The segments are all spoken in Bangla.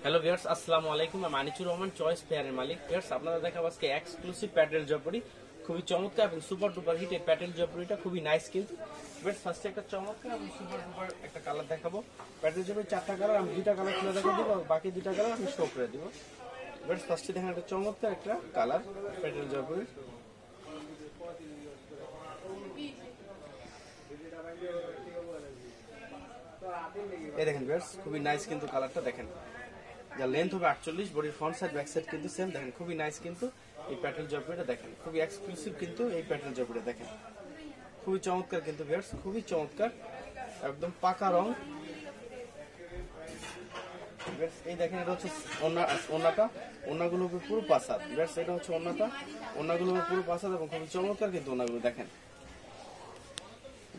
হ্যালো ভিউয়ার্স, আসসালামু আলাইকুম। আমি আনিচুর রহমান, চয়েস ফেয়ারের মালিক। ভিউয়ার্স, আপনারা দেখাবো আজকে এক্সক্লুসিভ প্যাটেল জয়পুরি, খুবই চমৎকার এবং সুপার ডুপার হিট। এই প্যাটেল জয়পুরিটা খুবই নাইস কিন্তু। ভিউয়ার্স, ফার্স্টে একটা চমৎকার এবং সুপার ডুপার একটা কালার দেখাবো। প্যাটেল জয়পুরি 4টা কালার, আমি 2টা কালার খুলে দেখা দিব, বাকি 2টা কালার আমি শো করে দিব। ভিউয়ার্স, ফার্স্টে দেখেন একটা চমৎকার একটা কালার প্যাটেল জয়পুরি। এই দেখেন ভিউয়ার্স, খুবই নাইস কিন্তু কালারটা দেখেন। যার লেন্থ হবে 48, বডির ফ্রন্ট সাইড ব্যাক সাইড কিন্তু সেম। দেখেন খুবই নাইস কিন্তু এই প্যাটেল জয়পুরিটা দেখেন, খুবই এক্সক্লুসিভ কিন্তু এই প্যাটেল জয়পুরিটা দেখেন, খুবই চমৎকার কিন্তু ভিউয়ার্স, খুবই চমৎকার, একদম পাকা রং। এই দেখেন, এটা হচ্ছে ওন্নাটা, ওন্নাগুলো পুরো পাসাদ। ভিউয়ার্স, এটা হচ্ছে ওন্নাগুলো পুরো পাসাদ এবং খুবই চমৎকার কিন্তু ওন্নাগুলো দেখেন,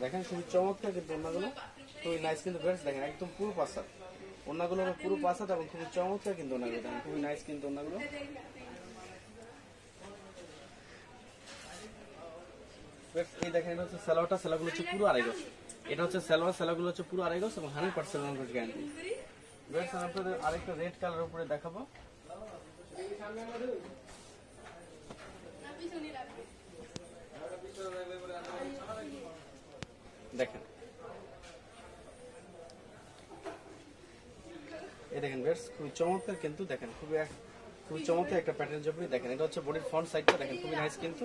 দেখেন খুবই চমৎকার কিন্তু ওন্নাগুলো, খুবই নাইস কিন্তু ভিউয়ার্স। দেখেন একদম পুরো পাসাদ, ওন্নাগুলো পুরো পাসাদ এবং খুবই চমৎকার কিন্তু ওন্নাগুলো দেখেন, খুবই নাইস কিন্তু ওন্নাগুলো। এই দেখেন, এটা হচ্ছে সালোয়ারটা, সালোয়ারগুলো হচ্ছে পুরো আড়াই গজ। এটা হচ্ছে সালোয়ার, সালোয়ারগুলো হচ্ছে পুরো আড়াই গজ এবং 100% রং গ্যারান্টি। ভিউয়ার্স, আমি আপনাদের আরেকটা রেড কালারের উপরে দেখাবো। দেখেন, এই দেখেন ভিউয়ার্স, খুবই চমৎকার কিন্তু দেখেন, খুবই চমৎকার একটা প্যাটার্ন জয়পুরি দেখেন। এটা হচ্ছে বডির ফ্রন্ট সাইডটা দেখেন, খুবই নাইস কিন্তু।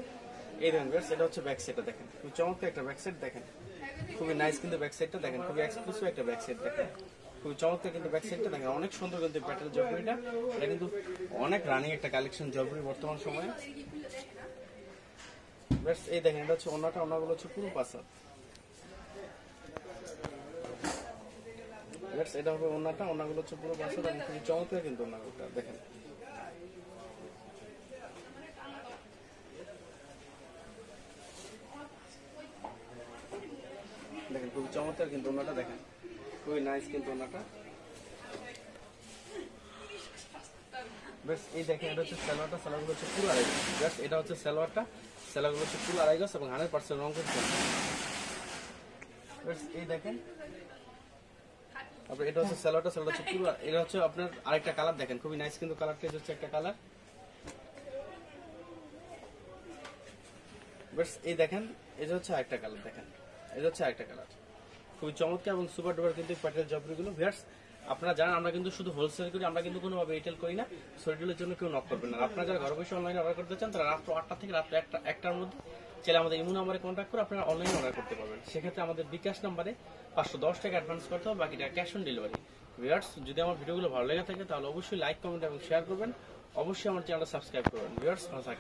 এই দেখেন ভিউয়ার্স, এটা হচ্ছে ব্যাক সাইডটা দেখেন, খুবই চমৎকার একটা ব্যাক সাইড দেখেন, খুবই নাইস কিন্তু ব্যাক সাইডটা দেখেন, খুবই এক্সক্লুসিভ একটা ব্যাক সাইড দেখেন, খুবই চমৎকার কিন্তু ব্যাক সাইডটা দেখেন, অনেক সুন্দর কিন্তু প্যাটার্ন জয়পুরিটা। এটা কিন্তু অনেক রানিং একটা কালেকশন জয়পুরি বর্তমান সময়ে। ভিউয়ার্স, এই দেখেন, এটা হচ্ছে ওন্নাগুলো হচ্ছে পুরো পাসাদ। ভিউয়ার্স, এটা হবে ওন্নাগুলো হচ্ছে পুরো পাসাদ এবং খুবই চমৎকার কিন্তু ওন্নাগুলোটা দেখেন। দেখেন খুবই চমৎকার কিন্তু ওন্নাটা দেখেন, খুবই নাইস কিন্তু ওন্নাটা। বেশ, এই দেখেন, এটা হচ্ছে সালোয়ারটা, সালোয়ারগুলো হচ্ছে পুরো আড়াই গজ। জাস্ট এটা হচ্ছে সালোয়ারটা, সালোয়ারগুলো হচ্ছে পুরো আড়াই গজ এবং 100% রং করছে। বেশ, এই দেখেন, তারপরে এটা হচ্ছে সালোয়ারটা, সালোয়ার হচ্ছে পুরো, এটা হচ্ছে আপনার আরেকটা কালার দেখেন, খুবই নাইস কিন্তু কালারটা। এটা হচ্ছে একটা কালার। বেশ, এই দেখেন, এটা হচ্ছে আরেকটা কালার দেখেন, এটা হচ্ছে আরেকটা কালার, খুবই চমৎকার এবং সুপার ডুপার কিন্তু প্যাটেল জয়পুরিগুলো। ভিউয়ার্স, আপনারা জানেন আমরা কিন্তু শুধু হোলসেল করি, আমরা কিন্তু কোনোভাবে রিটেল করি না। শরীরের জন্য কেউ নক করবেন না। আপনারা যারা ঘরে বসে অনলাইনে অর্ডার করতে চান, তারা রাত্র 8টা থেকে রাত্র 1টার মধ্যে চাইলে আমাদের ইমো নাম্বারে কন্ট্যাক্ট করে আপনারা অনলাইনে অর্ডার করতে পারবেন। সেক্ষেত্রে আমাদের বিকাশ নাম্বারে 510 টাকা অ্যাডভান্স করতে হবে, বাকিটা ক্যাশ অন ডেলিভারি। ভিউয়ার্স, যদি আমার ভিডিওগুলো ভালো লেগে থাকে তাহলে অবশ্যই লাইক, কমেন্ট এবং শেয়ার করবেন। অবশ্যই আমার চ্যানেলটা সাবস্ক্রাইব করবেন। ভিউয়ার্স, ভালো থাকবেন।